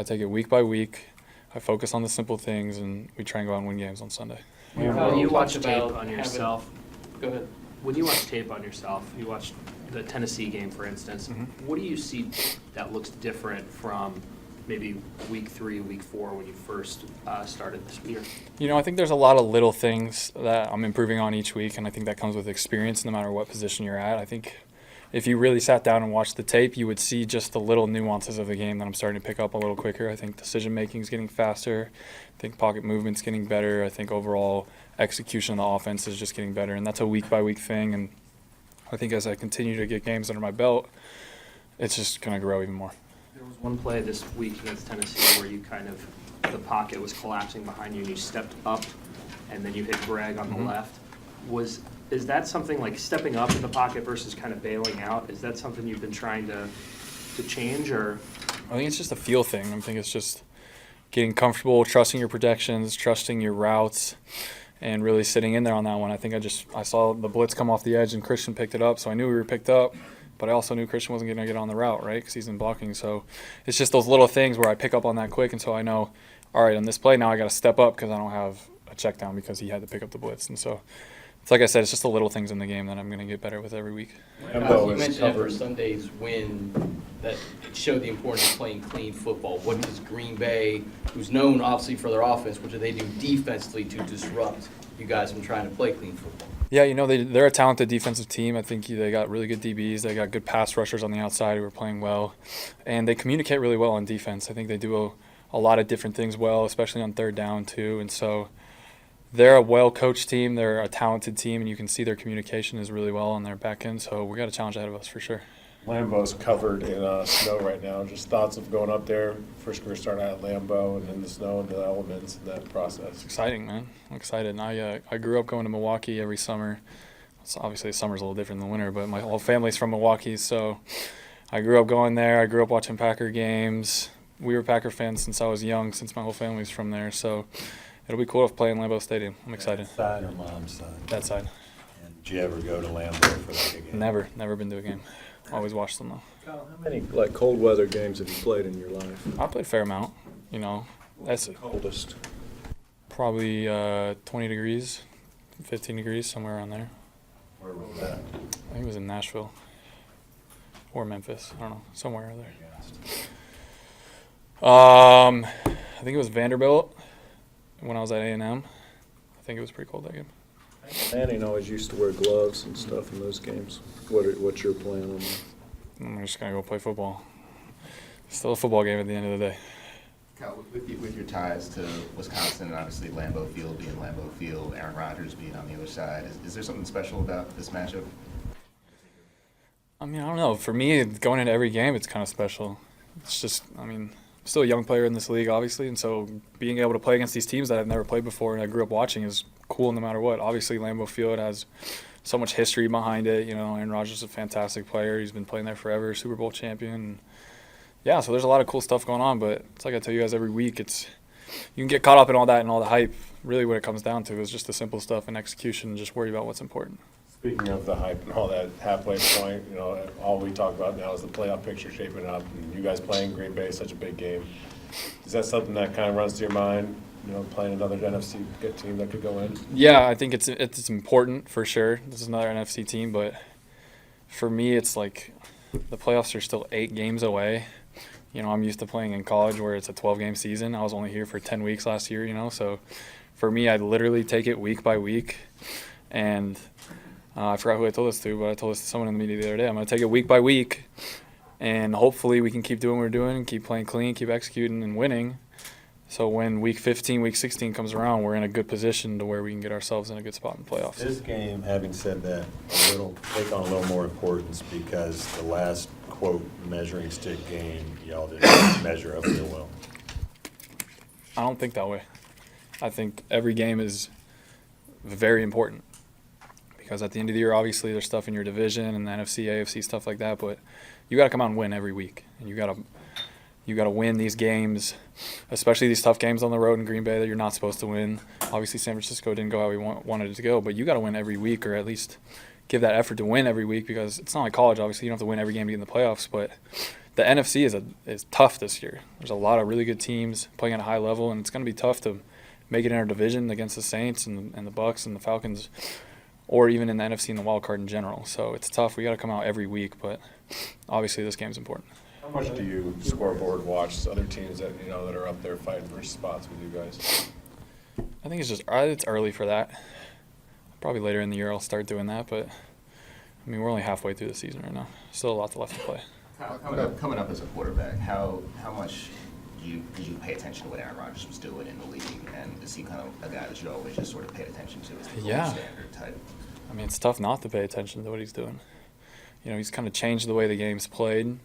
I take it week by week. I focus on the simple things, and we try and go out and win games on Sunday. When you watch tape about on yourself, Go ahead. when you watch tape on yourself, you watch the Tennessee game, for instance, what do you see that looks different from maybe week 3, week 4 when you first started this year? I think there's a lot of little things that I'm improving on each week, and I think that comes with experience no matter what position you're at. I think if you really sat down and watched the tape, you would see just the little nuances of the game that I'm starting to pick up a little quicker. I think decision-making is getting faster. I think pocket movement's getting better. I think overall execution of the offense is just getting better, and that's a week-by-week thing. And I think as I continue to get games under my belt, it's just going to grow even more. There was one play this week against Tennessee where you the pocket was collapsing behind you and you stepped up and then you hit Greg on the left. Is that something like stepping up in the pocket versus kind of bailing out? Is that something you've been trying to change, or? I think it's just a feel thing. I think it's just getting comfortable, trusting your protections, trusting your routes, and really sitting in there on that one. I think I saw the blitz come off the edge and Christian picked it up, so I knew we were picked up, but I also knew Christian wasn't going to get on the route, right, because he's in blocking. So it's just those little things where I pick up on that quick, and so I know, all right, on this play now I got to step up because I don't have a check down because he had to pick up the blitz. And so it's like I said, it's just the little things in the game that I'm going to get better with every week. You mentioned after Sunday's win that it showed the importance of playing clean football. What does Green Bay, who's known obviously for their offense, what do they do defensively to disrupt you guys from trying to play clean football? Yeah, they're a talented defensive team. I think they got really good DBs. They got good pass rushers on the outside who are playing well. And they communicate really well on defense. I think they do a lot of different things well, especially on third down too. And so they're a well-coached team. They're a talented team, and you can see their communication is really well on their back end. So we got a challenge ahead of us for sure. Lambeau's covered in snow right now. Just thoughts of going up there, first career start out at Lambeau, and in the snow and the elements in that process. It's exciting, man. I'm excited. I grew up going to Milwaukee every summer. So obviously, summer's a little different than winter, but my whole family's from Milwaukee, so I grew up going there. I grew up watching Packer games. We were Packer fans since I was young, since my whole family's from there. So it'll be cool to play in Lambeau Stadium. I'm excited. That side or mom's side? That side. And did you ever go to Lambeau for like a game? Never been to a game. Always watched them though. Kyle, how many cold weather games have you played in your life? I played a fair amount. That's the coldest. probably 20 degrees, 15 degrees, somewhere around there. Where was that? I think it was in Nashville or Memphis. I don't know, somewhere there. I think it was Vanderbilt when I was at A&M. I think it was pretty cold that game. Manning always used to wear gloves and stuff in those games. What's your plan on that? I'm just going to go play football. Still a football game at the end of the day. Kyle, with your ties to Wisconsin and obviously Lambeau Field being Lambeau Field, Aaron Rodgers being on the other side, is there something special about this matchup? I don't know. For me, going into every game, it's kind of special. It's just, I'm still a young player in this league, obviously, and so being able to play against these teams that I've never played before and I grew up watching is cool no matter what. Obviously, Lambeau Field has so much history behind it. Aaron Rodgers is a fantastic player. He's been playing there forever, Super Bowl champion. And yeah, so there's a lot of cool stuff going on, but it's like I tell you guys every week, you can get caught up in all that and all the hype. Really what it comes down to is just the simple stuff and execution and just worry about what's important. Speaking of the hype and all that halfway point, all we talk about now is the playoff picture shaping up, and you guys playing Green Bay, such a big game. Is that something that kind of runs through your mind, playing another NFC good team that could go in? Yeah, I think it's important for sure. This is another NFC team, but for me, it's like the playoffs are still 8 games away. I'm used to playing in college where it's a 12-game season. I was only here for 10 weeks last year, so for me, I literally take it week by week. And I forgot who I told this to, but I told this to someone in the media the other day. I'm going to take it week by week, and hopefully we can keep doing what we're doing, keep playing clean, keep executing and winning. So when week 15, week 16 comes around, we're in a good position to where we can get ourselves in a good spot in the playoffs. This game, having said that, take on a little more importance because the last, quote, measuring stick game, y'all didn't measure up real well. I don't think that way. I think every game is very important because at the end of the year, obviously, there's stuff in your division and the NFC, AFC, stuff like that, but you got to come out and win every week, and you got to win these games, especially these tough games on the road in Green Bay that you're not supposed to win. Obviously, San Francisco didn't go how we wanted it to go, but you got to win every week or at least give that effort to win every week, because it's not like college. Obviously, you don't have to win every game to get in the playoffs, but the NFC is tough this year. There's a lot of really good teams playing at a high level, and it's going to be tough to make it in our division against the Saints and the Bucks and the Falcons, or even in the NFC and the wild card in general. So it's tough. We got to come out every week, but obviously this game's important. How much do you scoreboard watch other teams that, you know, that are up there fighting for spots with you guys? I think it's early for that. Probably later in the year I'll start doing that, but I mean, we're only halfway through the season right now. Still a lot left to play. Coming up as a quarterback, how much did you pay attention to what Aaron Rodgers was doing in the league, and is he kind of a guy that you always just sort of pay attention to as the gold Yeah. standard type? I mean, it's tough not to pay attention to what he's doing. You know, he's kind of changed the way the game's played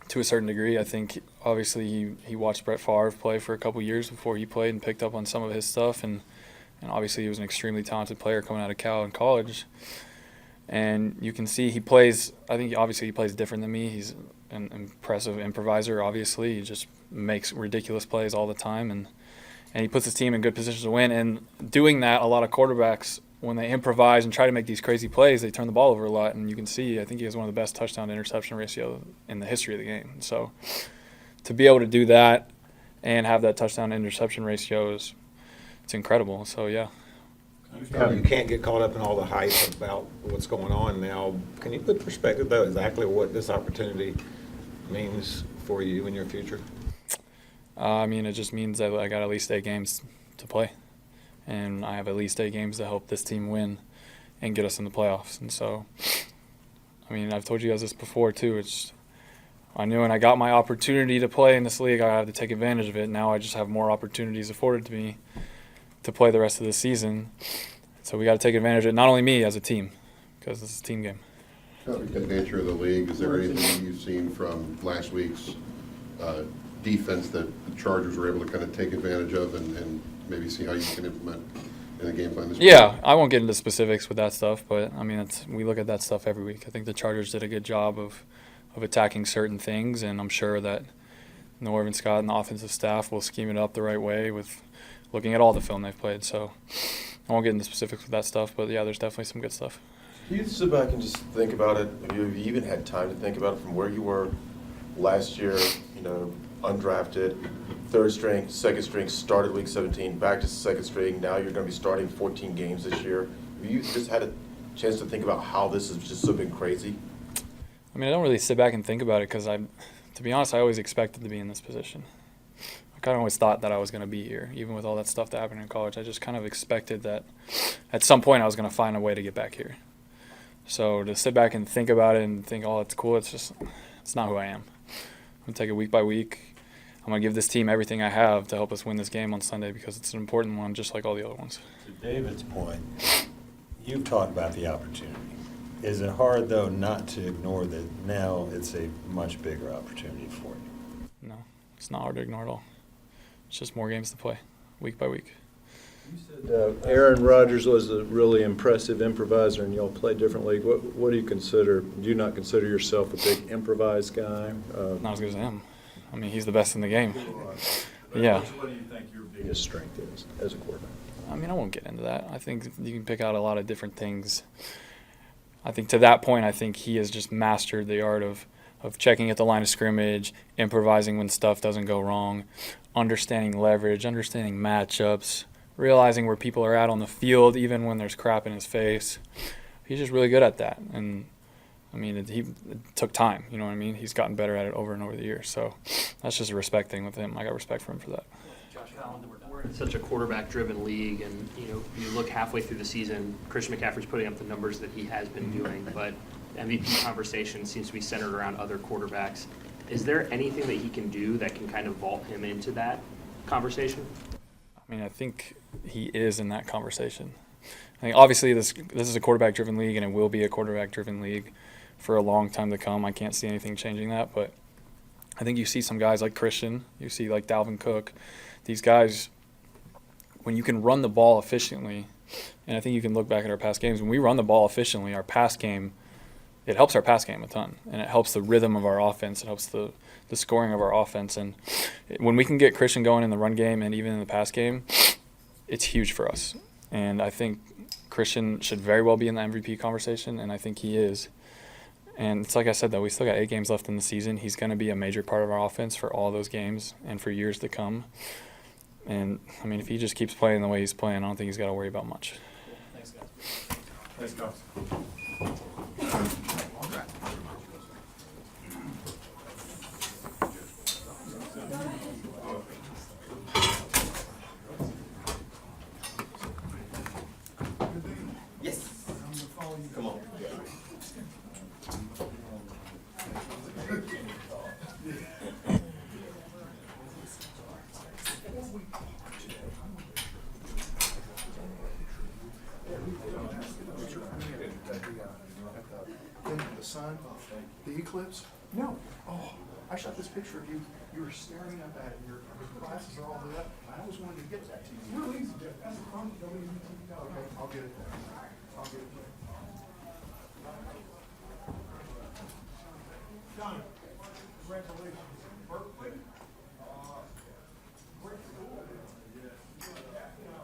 to a certain degree. I think obviously he watched Brett Favre play for a couple years before he played and picked up on some of his stuff, and obviously he was an extremely talented player coming out of Cal in college. And you can see he plays, I think obviously he plays different than me. He's an impressive improviser, obviously. He just makes ridiculous plays all the time, and he puts his team in good positions to win. And doing that, a lot of quarterbacks, when they improvise and try to make these crazy plays, they turn the ball over a lot. And you can see, I think he has one of the best touchdown-to-interception ratio in the history of the game. So to be able to do that and have that touchdown-to-interception ratio it's incredible. So, yeah. You can't get caught up in all the hype about what's going on now. Can you put in perspective, though, exactly what this opportunity means for you in your future? I mean, it just means that I got at least 8 games to play, and I have at least 8 games to help this team win and get us in the playoffs. And so, I mean, I've told you guys this before too. I knew when I got my opportunity to play in this league, I had to take advantage of it. Now I just have more opportunities afforded to me to play the rest of the season. So we got to take advantage of it, not only me, as a team, because this is a team game. The nature of the league, is there anything you've seen from last week's defense that the Chargers were able to kind of take advantage of and maybe see how you can implement in the game plan this week? Yeah, I won't get into specifics with that stuff, but I mean, we look at that stuff every week. I think the Chargers did a good job of attacking certain things, and I'm sure that Norv, Scott, and the offensive staff will scheme it up the right way with looking at all the film they've played. So I won't get into specifics with that stuff, but yeah, there's definitely some good stuff. Can you sit back and just think about it? Have you even had time to think about it from where you were last year, you know, undrafted, third string, second string, started week 17, back to second string, now you're going to be starting 14 games this year. Have you just had a chance to think about how this has just so been crazy? I mean, I don't really sit back and think about it because to be honest, I always expected to be in this position. I kind of always thought that I was going to be here, even with all that stuff that happened in college. I just kind of expected that at some point I was going to find a way to get back here. So to sit back and think about it and think, oh, it's cool, it's not who I am. I'm going to take it week by week. I'm going to give this team everything I have to help us win this game on Sunday because it's an important one, just like all the other ones. To David's point, you've talked about the opportunity. Is it hard, though, not to ignore that now it's a much bigger opportunity for you? No, it's not hard to ignore at all. It's just more games to play, week by week. You said Aaron Rodgers was a really impressive improviser, and y'all play differently. What do you consider? Do you not consider yourself a big improvised guy? Not as good as him. I mean, he's the best in the game. Yeah. What do you think your biggest strength is as a quarterback? I mean, I won't get into that. I think you can pick out a lot of different things. I think to that point, I think he has just mastered the art of checking at the line of scrimmage, improvising when stuff doesn't go wrong, understanding leverage, understanding matchups, realizing where people are at on the field, even when there's crap in his face. He's just really good at that. And, I mean, it took time, you know what I mean? He's gotten better at it over and over the years. So that's just a respect thing with him. I got respect for him for that. Josh Allen, we're in such a quarterback-driven league, and you look halfway through the season, Christian McCaffrey's putting up the numbers that he has been doing, but MVP conversation seems to be centered around other quarterbacks. Is there anything that he can do that can kind of vault him into that conversation? I mean, I think he is in that conversation. I think obviously this is a quarterback-driven league, and it will be a quarterback-driven league for a long time to come. I can't see anything changing that, but I think you see some guys like Christian, you see like Dalvin Cook, these guys, when you can run the ball efficiently, and I think you can look back at our past games, when we run the ball efficiently, our pass game, it helps our pass game a ton, and it helps the rhythm of our offense. It helps the scoring of our offense. And when we can get Christian going in the run game and even in the pass game, it's huge for us. And I think Christian should very well be in the MVP conversation, and I think he is. And it's like I said, though, we still got 8 games left in the season. He's going to be a major part of our offense for all those games and for years to come. And, I mean, if he just keeps playing the way he's playing, I don't think he's got to worry about much. Thanks, guys. Thanks, guys. Come on. The sun, the eclipse? No. Oh, I shot this picture of you. You were staring up at it. Your glasses are all lit up. I always wanted to get that to you. Real easy, Jeff. That's the problem. Okay, I'll get it. I'll get it. John, congratulations.